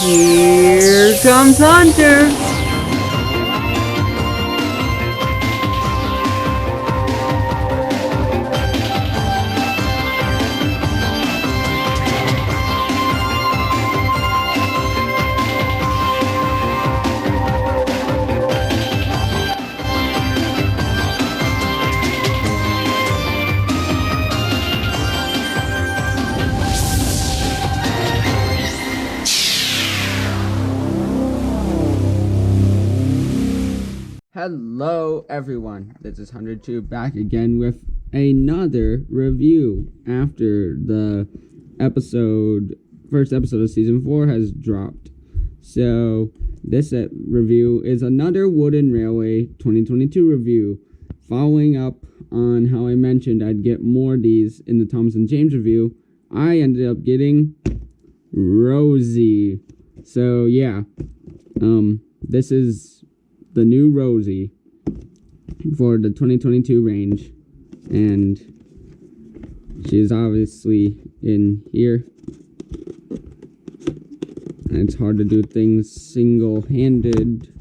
Here comes Hunter! Hello everyone, this is Hunter2 back again with another review after the first episode of season 4 has dropped. So this review is another Wooden Railway 2022 review, following up on how I mentioned I'd get more of these in the Thomas and James review. I ended up getting Rosie. So yeah, this is the new Rosie for the 2022 range, and she's obviously in here, and it's hard to do things single-handed.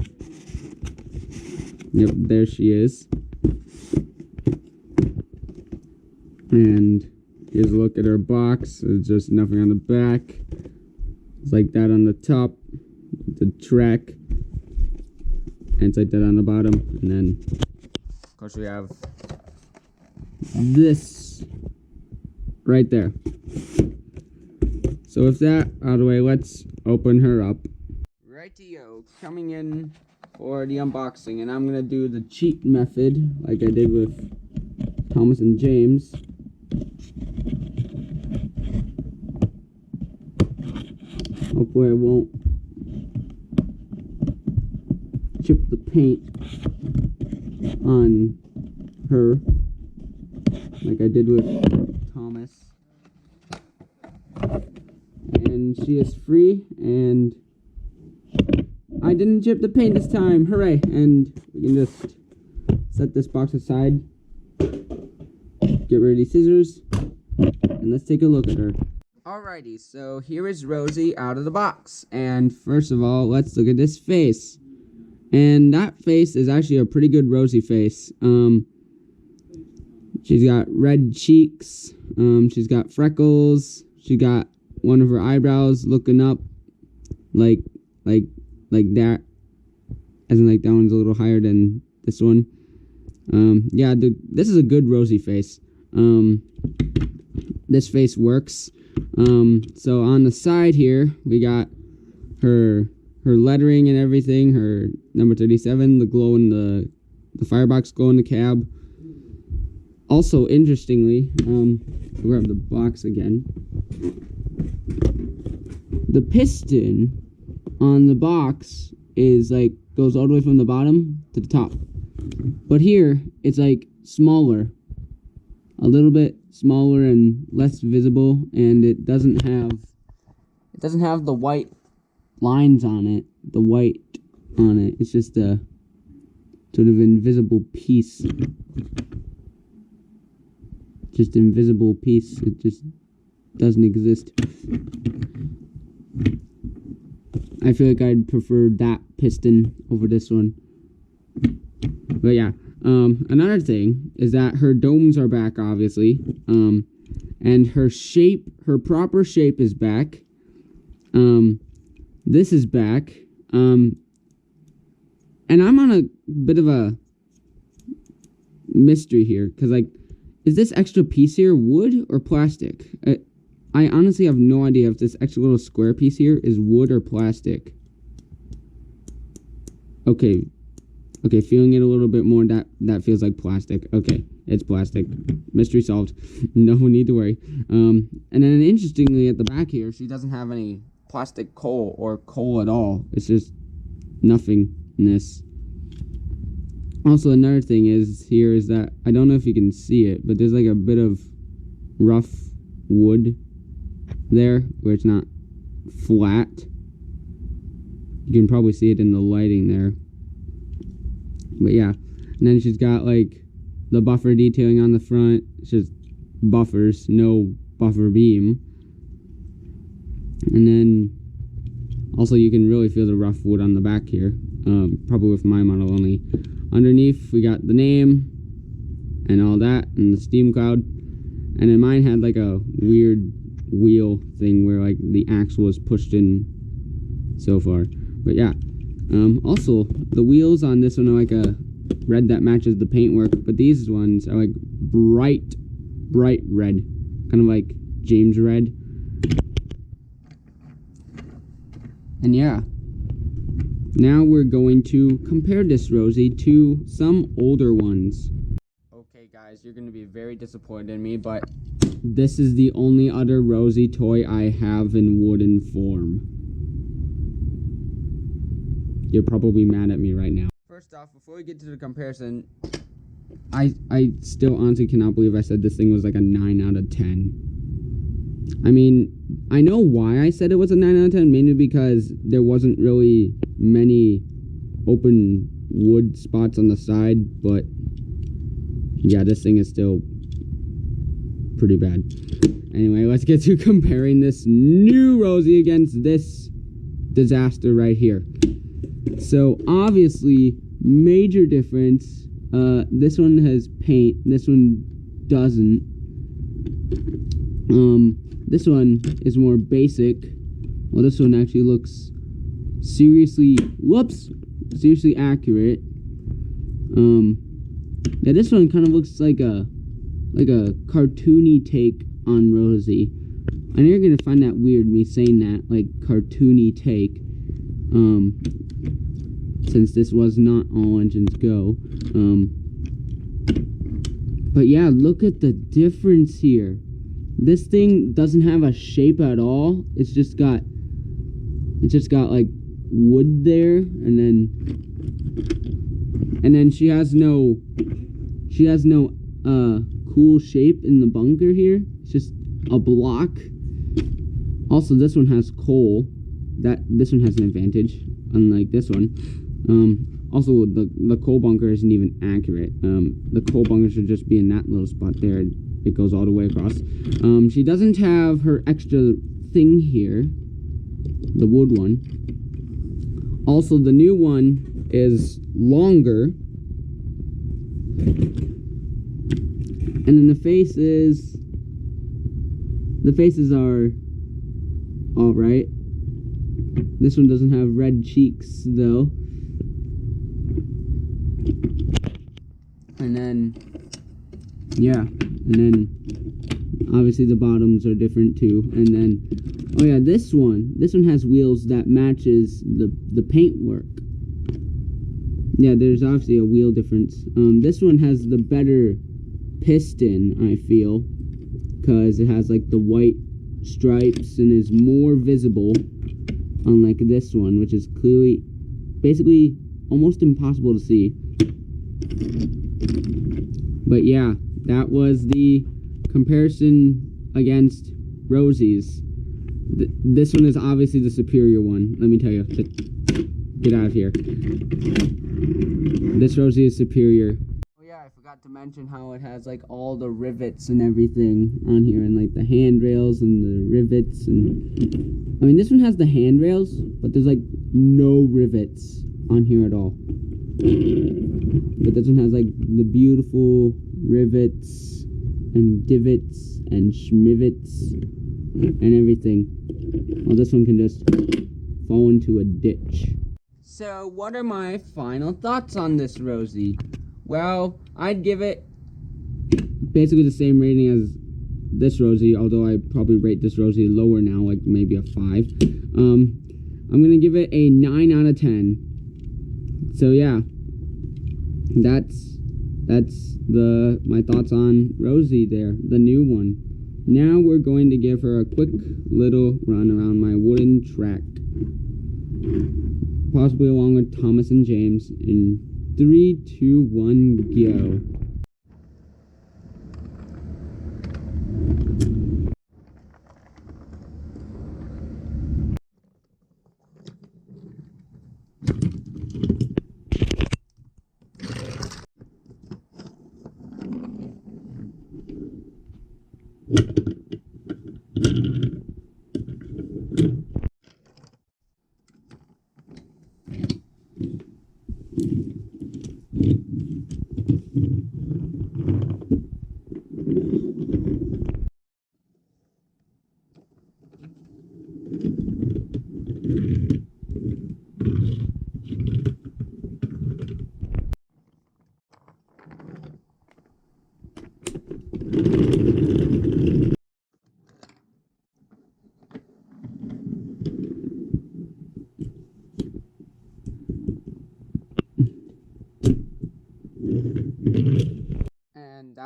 Yep, there she is. And here's a look at her box. There's just nothing on the back. It's like that on the top, the track. And it's like that on the bottom, and then of course we have this right there. So with that out of the way, let's open her up. Rightio, coming in for the unboxing, and I'm gonna do the cheat method like I did with Thomas and James. Hopefully I won't chip the paint on her like I did with Thomas. And she is free, and I didn't chip the paint this time. Hooray! And we can just set this box aside, get rid of these scissors, and let's take a look at her. Alrighty, so here is Rosie out of the box, and first of all, let's look at this face. And that face is actually a pretty good Rosie face. She's got red cheeks. She's got freckles. She got one of her eyebrows looking up, like that. As in, like, that one's a little higher than this one. Yeah, this is a good Rosie face. This face works. So on the side here, we got her lettering and everything, her number 37, the glow in the firebox glow in the cab. Also, interestingly, I'll grab the box again. The piston on the box is like, goes all the way from the bottom to the top. But here, it's like smaller. A little bit smaller and less visible, and it doesn't have the white lines on it, the white on it. It's just a sort of invisible piece. Just invisible piece. It just doesn't exist. I feel like I'd prefer that piston over this one. But yeah, another thing is that her domes are back, obviously. And her shape, her proper shape is back. This is back, and I'm on a bit of a mystery here, because, like, is this extra piece here wood or plastic? I honestly have no idea if this extra little square piece here is wood or plastic. Okay, feeling it a little bit more, that feels like plastic. Okay, it's plastic. Mystery solved. No need to worry. And then interestingly, at the back here, she doesn't have any plastic coal or coal at all. It's just nothingness. Also, another thing is that I don't know if you can see it, but there's like a bit of rough wood there where it's not flat. You can probably see it in the lighting there. But yeah, and then she's got like the buffer detailing on the front. It's just buffers, no buffer beam. And then Also, you can really feel the rough wood on the back here, probably with my model only. Underneath, we got the name and all that, and the steam cloud. And then mine had like a weird wheel thing where like the axle was pushed in so far. But yeah, also the wheels on this one are like a red that matches the paintwork, but these ones are like bright red, kind of like James red. And yeah, now we're going to compare this Rosie to some older ones. Okay guys, you're going to be very disappointed in me, but this is the only other Rosie toy I have in wooden form. You're probably mad at me right now. First off, before we get to the comparison, I still honestly cannot believe I said this thing was like a 9 out of 10. I mean, I know why I said it was a 9 out of 10, mainly because there wasn't really many open wood spots on the side, but yeah, this thing is still pretty bad. Anyway, let's get to comparing this new Rosie against this disaster right here. So, obviously, major difference. This one has paint, this one doesn't. This one is more basic. Well, this one actually looks seriously accurate. Yeah, this one kind of looks like a cartoony take on Rosie. I know you're gonna find that weird, me saying that, like cartoony take. Since this was not All Engines Go. But yeah, look at the difference here. This thing doesn't have a shape at all. It's just got like wood there, and then she has no cool shape in the bunker here. It's just a block. Also, this one has coal. This one has an advantage, unlike this one. Also, the coal bunker isn't even accurate. The coal bunker should just be in that little spot there. It goes all the way across. She doesn't have her extra thing here, the wood one. Also, the new one is longer. And then the faces are alright. This one doesn't have red cheeks, though. And then, yeah. And then, obviously, the bottoms are different, too. And then, oh yeah, this one has wheels that matches the paintwork. Yeah, there's obviously a wheel difference. This one has the better piston, I feel, because it has, like, the white stripes and is more visible, unlike this one, which is clearly, basically, almost impossible to see. But yeah, that was the comparison against Rosie's. This one is obviously the superior one. Let me tell you. Get out of here. This Rosie is superior. Oh yeah, I forgot to mention how it has like all the rivets and everything on here, and like the handrails and the rivets. And I mean, this one has the handrails, but there's like no rivets on here at all. But this one has like the beautiful rivets and divots and schmivets and everything. Well, this one can just fall into a ditch. So, what are my final thoughts on this Rosie? Well, I'd give it basically the same rating as this Rosie, although I probably rate this Rosie lower now, like maybe a 5. I'm gonna give it a 9 out of 10. So yeah, that's my thoughts on Rosie there, the new one. Now we're going to give her a quick little run around my wooden track, possibly along with Thomas and James. In 3, 2, 1, go.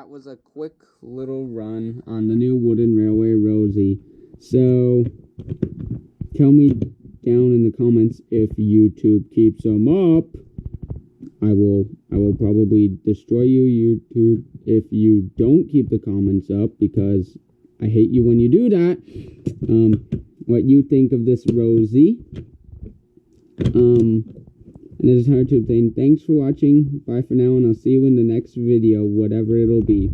that was a quick little run on the new Wooden Railway Rosie. So, tell me down in the comments if YouTube keeps them up. I will probably destroy you, YouTube, if you don't keep the comments up, because I hate you when you do that. What you think of this Rosie. And this is HardTube saying, thanks for watching. Bye for now, and I'll see you in the next video, whatever it'll be.